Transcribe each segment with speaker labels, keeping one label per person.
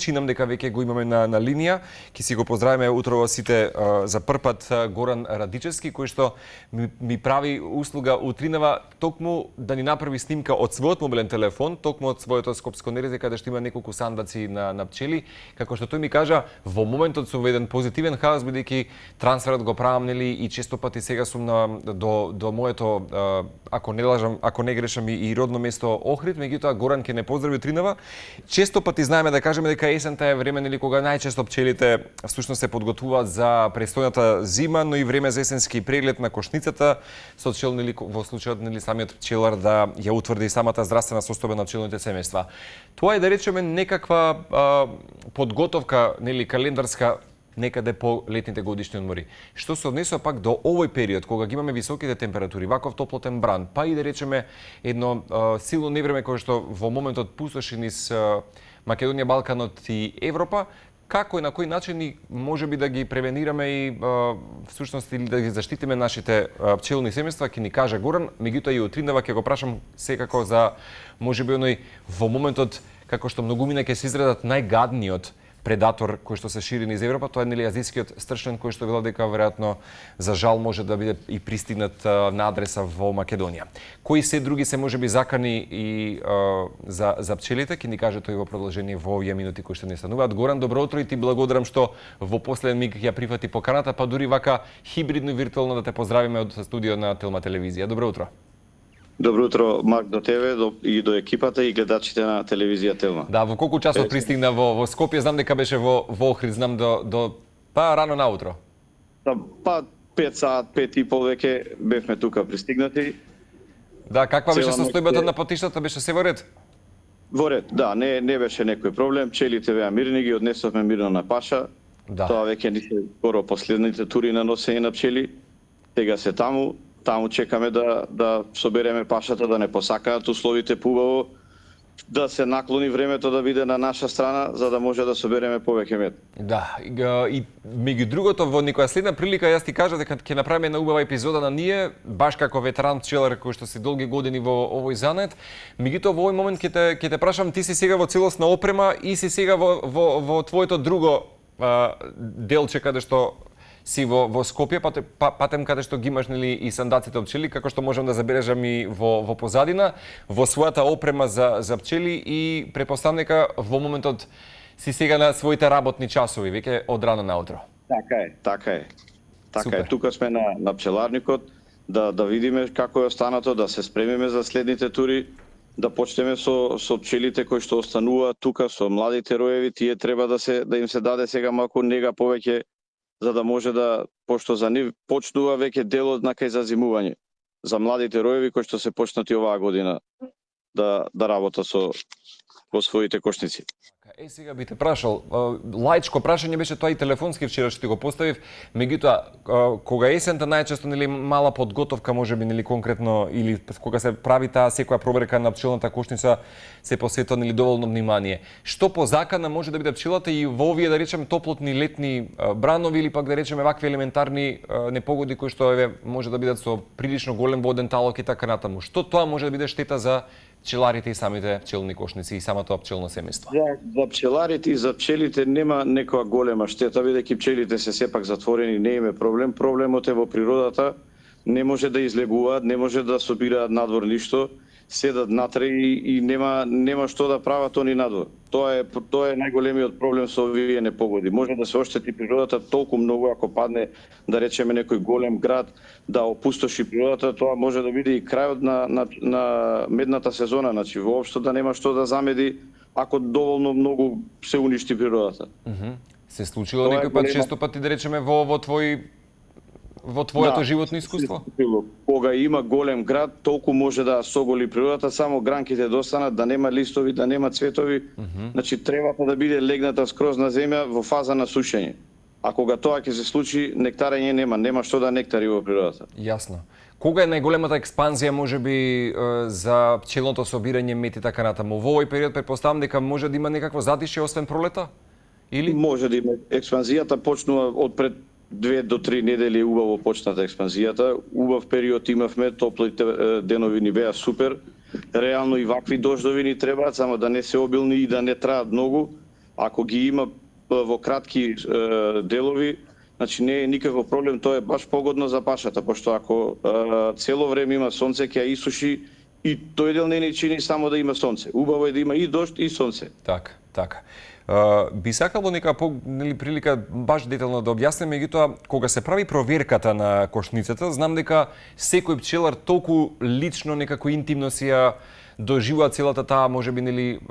Speaker 1: чинам дека веќе го имаме на линија. Ки си го поздравиме утрово сите за првпат Горан Радичевски, кој што ми прави услуга утринава токму да ни направи снимка од својот мобилен телефон, токму од своето скопско нерезе каде што има неколку сандаци на пчели, како што тој ми кажа, во моментот сум во еден позитивен хаос бидејќи трансферот го правам нели и често пати сега сум до моето ако не лажам, ако не грешам и родно место Охрид, меѓутоа Горан ќе не поздрави утринава. Често пати знаеме да кажеме дека есента е време нели кога најчесто пчелите всушност се подготвуваат за престојната зима, но и време за есенски преглед на кошницата, со цел нели во случајот нели самиот пчелар да ја утврди самата здравствена состојба на пчелните семејства. Тоа е да речеме некаква подготовка нели календарска некаде по летните годишни одмори. Што се однесува пак до овој период, кога ги имаме високите температури, ваков топлотен бран, па и да речеме едно силно невреме кое што во моментот пустоши низ Македонија, Балканот и Европа, како и на кој начин можеби да ги превенираме и всушност или да ги заштитиме нашите пчелни семејства, ќе ни каже Горан, меѓутоа и утринава ќе го прашам секако за можеби оној во моментот како што многумина ќе се изредат најгадниот предатор кој што се шири низ Европа, тоа е нели азискиот стршен кој што велат дека веројатно за жал може да биде и пристигнат на адреса во Македонија. Кои се други се можеби закани и за пчелите, ќе ни каже тој во продолжение во овие минути кои што не стануваат. Горан, добро утро и ти благодарам што во последен миг ја прифати поканата, па дури вака хибридно и виртуелно да те поздравиме од студио на Телма телевизија. Добро утро.
Speaker 2: Добро утро, Марк, до тебе и до екипата и гледачите на телевизија Телма.
Speaker 1: Да, во колку часот пристигна во Скопје? Знам дека беше во Охрид, знам до рано наутро.
Speaker 2: Да, 5 саат, 5 и пол веќе бевме тука пристигнати.
Speaker 1: Да, каква беше состојбата на патиштата? Беше се во ред?
Speaker 2: Во ред, да, не беше некој проблем. Пчелите беа мирни, ги однесовме мирно на паша.
Speaker 1: Да.
Speaker 2: Тоа веќе ни се скоро последните тури на носење на пчели. Сега се таму чекаме да собереме пашата, да не посакаат условите поубаво, да се наклони времето да биде на наша страна, за да може да собереме повеќе мед.
Speaker 1: Да, и меѓу другото, во некоја следна прилика јас ти кажав дека ќе направиме една убава епизода на ние, баш како ветеран пчелар кој што си долги години во овој занет. Меѓутоа во овој момент ќе те прашам, ти си сега во целосна опрема и си сега во твоето друго делче каде што си во Скопје, патем каде што ги имаш нели и сандаците од пчели, како што можам да забележам и во позадина, во својата опрема за пчели и претпоставам дека во моментот си сега на своите работни часови, веќе од рано наутро.
Speaker 2: Така е. Тука сме на пчеларникот, да видиме како е останато, да се спремиме за следните тури, да почнеме со пчелите кои што остануваат тука, со младите роеви, тие треба да им се даде сега малку нега повеќе, за да може да, пошто за нив почнува веќе делот на кај зазимување. За младите роеви кои што се почнати оваа година да работат во своите кошници.
Speaker 1: Сега би те прашал, лаичко прашање беше тоа и телефонски вчера што ти го поставив, меѓутоа кога есента најчесто нели мала подготовка можеби нели конкретно или кога се прави таа секоја проверка на пчелната кошница се посветува нели доволно внимание. Што по закана може да биде пчелата и во овие да речеме топлотни летни бранови или пак да речеме вакви елементарни непогоди кои што може да бидат со прилично голем воден талок и така натаму. Што тоа може да биде штета за пчеларите и самите пчелни кошници и самото пчелно семејство?
Speaker 2: За пчеларите и за пчелите нема некоја голема штета, бидејќи пчелите се сепак затворени, не име проблем. Проблемот е во природата, не може да излегуваат, не може да собираат надвор ништо, седат натре и нема што да прават они надвор. Тоа е најголемиот проблем со овие непогоди. Може да се оштети природата толку многу ако падне, да речеме, некој голем град, да опустоши природата, тоа може да биде и крајот на медната сезона, значи воопшто да нема што да замеди ако доволно многу се уништи природата.
Speaker 1: Се случило некој пат, често пати да речеме во твоето животно искуство?
Speaker 2: Кога има голем град, толку може да соголи природата, само гранките да останат, да нема листови, да нема цветови. Значи требата да биде легната скроз на земја во фаза на сушење. А кога тоа ќе се случи, нектарење нема што да нектари во природата.
Speaker 1: Јасно. Кога е најголемата експанзија можеби за пчелното собирање мед и така натаму? Во овој период претпоставам дека може да има некакво затишје освен пролета? Или
Speaker 2: може да има. Експанзијата почнува од пред 2 до 3 недели убаво почната експанзијата. Убав период имавме, топлите денови ни беа супер. Реално и вакви дождови ни требаат, само да не се обилни и да не траат многу. Ако ги има во кратки делови, значи не е никаков проблем, тоа е баш погодно за пашата, пошто ако цело време има сонце, ќе ја исуши и тој дел не ни чини само да има сонце. Убаво е да има и дожд и сонце.
Speaker 1: Така. Би сакало нека прилика баш детално да објасниме, меѓутоа кога се прави проверката на кошницата, знам дека секој пчелар толку лично некако интимно си ја доживува целата таа можеби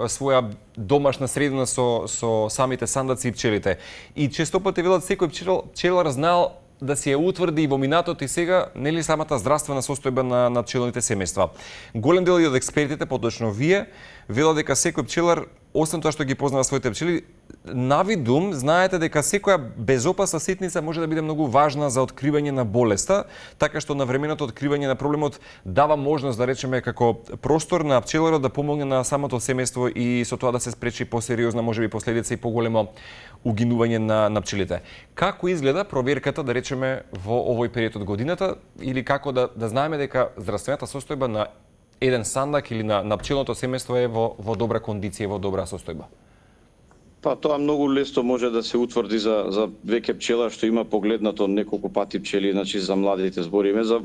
Speaker 1: своја домашна средина со самите сандаци и пчелите. И често пати велат секој пчелар знаел да си ја утврди и во минатото и сега самата здравствена состојба на пчелните семејства. Голем дел и од експертите, поточно вие, велат дека секој пчелар, освен тоа што ги познава своите пчели, навидум знаете дека секоја безопасна ситница може да биде многу важна за откривање на болеста, така што навременото откривање на проблемот дава можност, да речеме, како простор на пчеларот да помогне на самото семејство и со тоа да се спречи посериозна можеби последица и поголемо угинување на пчелите. Како изгледа проверката, да речеме, во овој период од годината, или како да знаеме дека здравствената состојба на еден сандак или на пчелното семејство е во добра кондиција, во добра состојба?
Speaker 2: Па тоа многу лесно може да се утврди за веќе пчелар што има погледнато неколку пати пчели, значи за младите збориме, за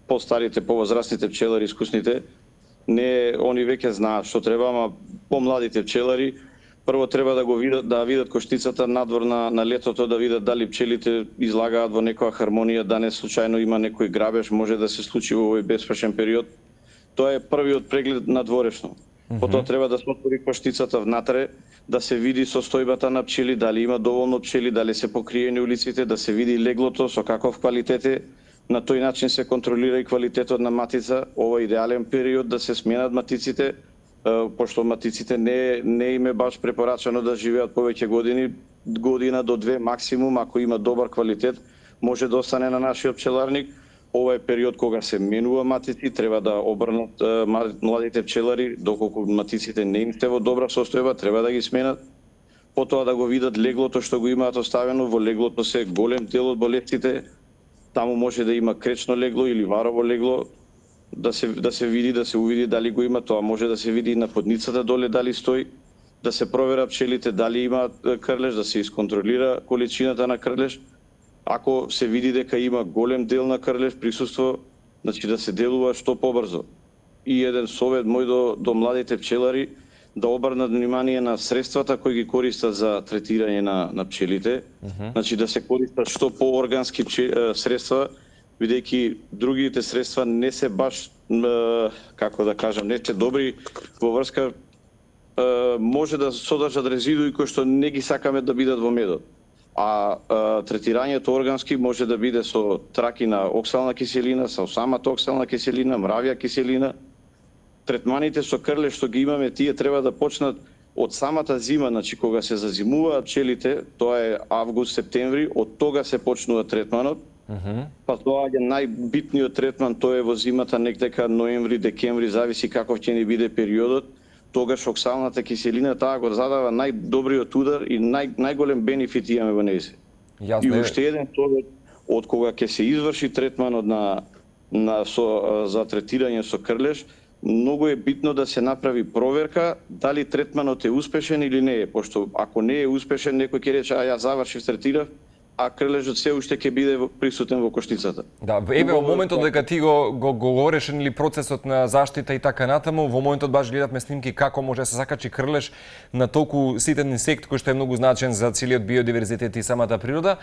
Speaker 2: постарите, повозрастните пчелари, искусните, не они веќе знаат што треба, ама помладите пчелари прво треба да видат коштицата надвор на летото, да видат дали пчелите излагаат во некоја хармонија, да не случајно има некој грабеж, може да се случи во овој беспашен период. Тоа е првиот преглед надворешно. Потоа треба да се отвори коштицата внатре, да се види состојбата на пчели, дали има доволно пчели, дали се покриени улиците, да се види леглото со каков квалитет е. На тој начин се контролира и квалитетот на матица. Ова е идеален период да се сменат матиците, пошто матиците не им е баш препорачано да живеат повеќе година до две максимум, ако има добар квалитет, може да остане на нашиот пчеларник. Ова е период кога се менува матици, треба да обрнат младите пчелари, доколку матиците не им сте во добра состојба, треба да ги сменат. Потоа да го видат леглото што го имаат оставено, во леглото се голем дел од болестите, таму може да има кречно легло или варово легло, да се види, да се увиди дали го има, тоа може да се види и на подницата доле дали стои, да се провера пчелите дали имаат крлеж, да се исконтролира количината на крлеж. Ако се види дека има голем дел на крлеж присуство, значи да се делува што побрзо. И еден совет мој до младите пчелари, да обрнат внимание на средствата кои ги користат за третирање на пчелите. Значи да се користат што пооргански средства, бидејќи другите средства не се баш, како да кажам, не се добри во врска, може да содржат резидуи кои што не ги сакаме да бидат во медот. А третирањето органски може да биде со тракина оксална киселина, со самата оксална киселина, мравја киселина. Третманите со крлеж што ги имаме, тие треба да почнат од самата зима, значи кога се зазимуваат пчелите, тоа е август-септември, од тога се почнува третманот. Па тоа е најбитниот третман, тоа е во зимата, некако ноември-декември, зависи каков ќе ни биде периодот. Тогаш оксалната киселина таа го задава најдобриот удар и најголем бенефит имаме во нејзе. И уште еден совет, од кога ќе се изврши третманот за третирање со крлеж, многу е битно да се направи проверка дали третманот е успешен или не е, пошто ако не е успешен, некој ќе рече ја завршив, третирав, а крлежот се уште ќе биде присутен во коштицата.
Speaker 1: Да, еве во моментот дека ти го говориш или процесот на заштита и така натаму, во моментот баш гледавме снимки како може да се закачи крлеж на толку ситен инсект кој што е многу значен за целиот биодиверзитет и самата природа.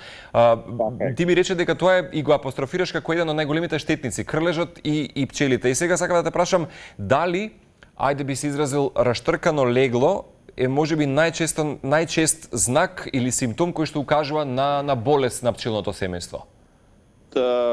Speaker 1: Ти ми рече дека тоа е и го апострофираш како еден од најголемите штетници, крлежот и пчелите. И сега сакам да те прашам дали, ајде би се изразил, раштркано легло е можеби најчест знак или симптом кој што укажува на болест на пчелното семејство?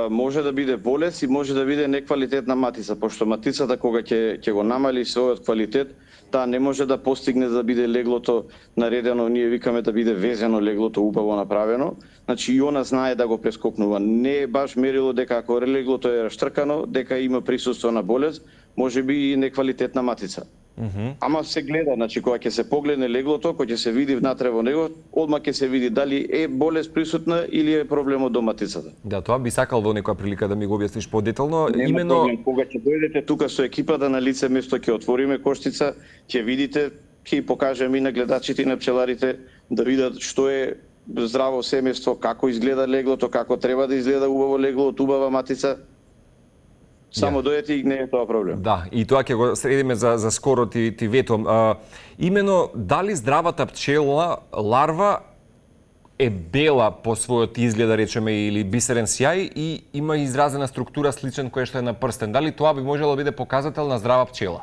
Speaker 2: Може да биде болест и може да биде неквалитетна матица, пошто матицата кога ќе го намали својот квалитет, таа не може да постигне да биде леглото наредено, ние викаме да биде везено леглото, убаво направено. Значи и она знае да го прескокнува. Не е баш мерило дека ако леглото е раштркано, дека има присуство на болест, можеби и неквалитетна матица. Ама се гледа, значи кога ќе се погледне леглото, кога ќе се види внатре во него, одма ќе се види дали е болест присутна или е проблемот до матицата.
Speaker 1: Да, тоа би сакал во некоја прилика да ми го објасниш подетално.
Speaker 2: Нема проблем, кога ќе дојдете тука со екипата на лице место, ќе отвориме коштица, ќе видите, ќе покажеме и на гледачите и на пчеларите да видат што е здраво семејство, како изгледа леглото, како треба да изгледа убаво легло од убава матица. Само дојдете и не е тоа проблем.
Speaker 1: Да, и тоа ќе го следиме за скоро, ти ветувам. Имено, дали здравата пчела ларва е бела по својот изглед, да речеме, или бисерен сјај и има изразена структура сличен која што е на прстен. Дали тоа би можело да биде показател на здрава пчела?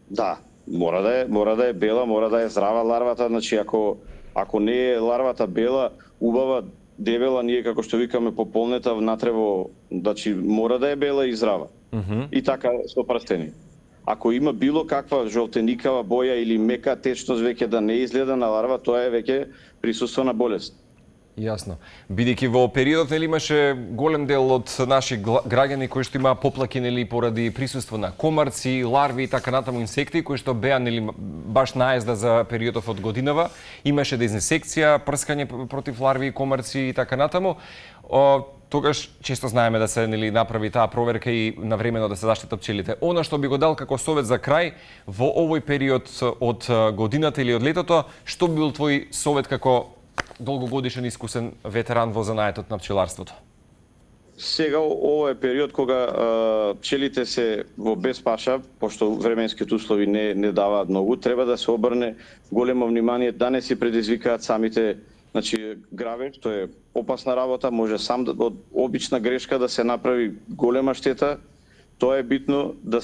Speaker 2: Да, мора да е бела, мора да е здрава ларвата, значи ако не е ларвата бела, убава, дебела, ние како што викаме пополнета внатрево, значи мора да е бела и здрава. И така со прстени. Ако има било каква жолтеникава боја или мека течност веќе да не изгледа на ларва, тоа е веќе присуство на болест.
Speaker 1: Јасно. Бидејќи во периодот нели имаше голем дел од наши граѓани кои што имаа поплаки нели поради присуство на комарци, ларви и така натаму инсекти кои што беа нели баш наезда за периодот од годинава, имаше дезинсекција, прскање против ларви и комарци и така натаму. Тогаш често знаеме да се нели направи таа проверка и навремено да се заштитат пчелите. Она што би го дал како совет за крај во овој период од годината или од летото, што би бил твој совет како долгогодишен искусен ветеран во занаетот на пчеларството?
Speaker 2: Сега ова е период кога пчелите се во безпаша, пошто временските услови не даваат многу, треба да се обрне големо внимание да не се предизвикаат самите, значи гравеж, тоа е опасна работа, може сам од обична грешка да се направи голема штета. Тоа е битно да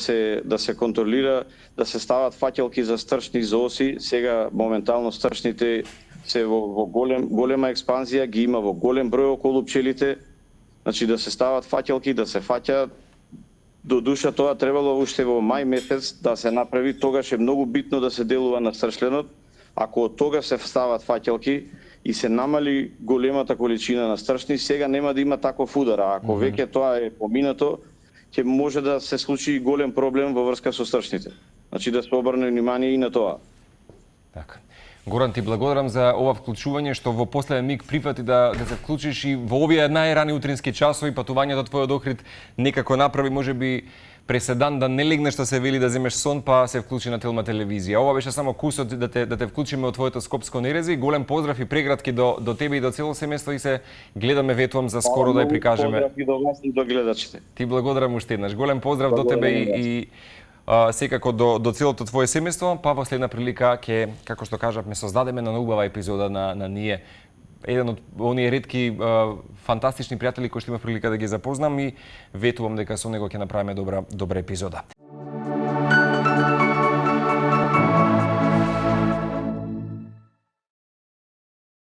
Speaker 2: се контролира, да се стават фаќелки за стрчни зооси. Сега моментално стрчните се во голема експанзија, ги има во голем број околу пчелите. Значи да се стават фаќелки, да се фаќаат. До душа тоа требало уште во мај месец да се направи, тогаш е многу битно да се делува на стрчленот. Ако од тога се стават фаќелки и се намали големата количина на стрчни, сега нема да има таков удар. А ако веќе тоа е поминато, ќе може да се случи голем проблем во врска со стрчните. Значи да се обрне внимание и на тоа.
Speaker 1: Така. Горан, ти благодарам за ова вклучување што во последен миг прифати да се вклучиш и во овие најрани утрински часови, патувањето твојот Охрид некако направи можеби преседан да не легнеш да се вели да земеш сон, па се вклучи на Телма телевизија. Ова беше само кусот да те вклучиме од твоето Скопско нерези. Голем поздрав и прегратки до тебе и до цело семејство и се гледаме, ветувам за скоро да ја прикажеме.
Speaker 2: Поздрав и до вас и до гледачите.
Speaker 1: Ти благодарам уште еднаш. Голем поздрав до тебе и секако до целото твое семејство, па во следна прилика ќе, како што кажавме, создадеме на убава епизода на ние. Еден од оние ретки фантастични пријатели кои што имав прилика да ги запознам и ветувам дека со него ќе направиме добра епизода.